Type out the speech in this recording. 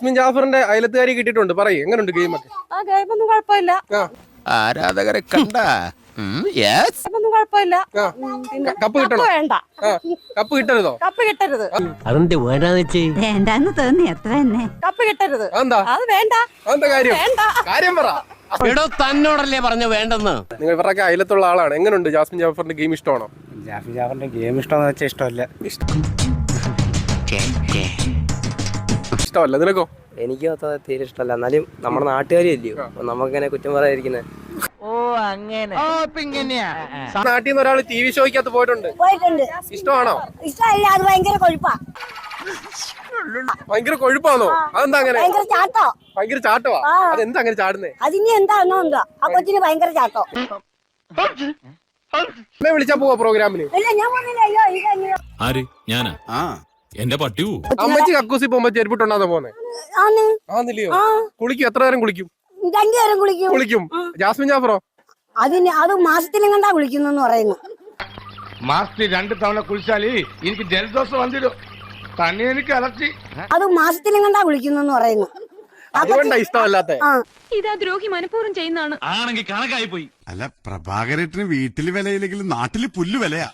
ജാഫറിന്റെ അയലത്തുകാരി കിട്ടിയിട്ടുണ്ട്. പറയും എങ്ങനെയുണ്ട് ഗെയിമൊക്കെ? ആ ഗെയിം ഒന്നും കുഴപ്പമില്ല. ആരാധകരെ കണ്ട ഒന്നും കുഴപ്പമില്ല. കപ്പ് കിട്ടണോ? വേണ്ട, കപ്പ് കിട്ടരുതോ? കപ്പ് കിട്ടരുത്. അതെന്ത് വേണ്ടാന്ന് വേണ്ടാന്ന് തോന്നി അത്ര തന്നെ. കപ്പ് കിട്ടരുത്. അതെന്താ? അത് വേണ്ട. അതെന്താ കാര്യം? വേണ്ട. കാര്യം പറ. എടോ തന്നോടല്ലേ പറഞ്ഞു വേണ്ടെന്ന്. നിങ്ങൾ ഇവരൊക്കെ അയലത്തുള്ള ആളാണ്. എങ്ങനെയുണ്ട് ജാസ്മിൻ ജാഫറിന്റെ ഗെയിം ഇഷ്ടമാണോ? ജാഫി ജാഫറിന്റെ ഗെയിം ഇഷ്ടമെന്ന് വെച്ചാൽ ഇഷ്ടമല്ല. ഇഷ്ടമല്ല. നിനക്കോ? എനിക്ക് തീരെ ഇഷ്ടമല്ല. എന്നാലും നമ്മുടെ നാട്ടുകാരും അല്ലയോ, നമുക്കിങ്ങനെ കുറ്റം പറയാതിരിക്കുന്നത്. നാട്ടിൽ നിന്ന് ഒരാൾ TV ഷോയ്ക്കകത്ത് പോയിട്ടുണ്ട്. ഇഷ്ടമാണോ? ഇഷ്ടമല്ല, അത് ഭയങ്കര കൊഴുപ്പാ. ഭയങ്കര കൊഴുപ്പാണോ? അതെന്താ അങ്ങനെ? ഭയങ്കര ചാട്ടോ. ഭയങ്കര ചാട്ടവാ? അതെന്താ അങ്ങനെ ചാടുന്നേ? അതിന് എന്താണോ എന്തോ ആ കൊച്ചിന് ഭയങ്കര ചാട്ടോ. എന്നെ വിളിച്ചാ പോവാ പ്രോഗ്രാമിന്? ഇല്ല, ഞാൻ പറഞ്ഞില്ല. അയ്യോ ഇതങ്ങനെ ആര്? ഞാനാ? എന്റെ പട്ടിയൂ. അമ്മച്ചി കക്കൂസി പോകുമ്പോ ചെരുപ്പിട്ടുണ്ടാ പോന്നെ? ആണ്. ആന്നില്ലയോ? കുളിക്കും? എത്ര നേരം കുളിക്കും? 2 നേരം കുളിക്കും. കുളിക്കും. ജാസ്മിൻ ജാഫറോ? അത് മാസത്തിലും കണ്ടാ കുളിക്കുന്നു പറയുന്നു. മാസത്തിൽ 2 തവണ കുളിച്ചാലേ എനിക്ക് ജലദോഷം വന്നിരും. തന്നെ എനിക്ക് അലർച്ചി. അത് മാസത്തിലും കണ്ടാ കുളിക്കുന്നു പറയുന്നു. അതുകൊണ്ടാ ഇഷ്ടമല്ലാത്ത? ഇതാ ദ്രോഹി മനഃപൂർവ്വം ചെയ്യുന്നതാണ്. ആണെങ്കിൽ കണക്കായി പോയി. അല്ല, പ്രഭാകരേട്ടന് വീട്ടില് വിലയില്ലെങ്കിലും നാട്ടില് പുല്ല് വിലയാ.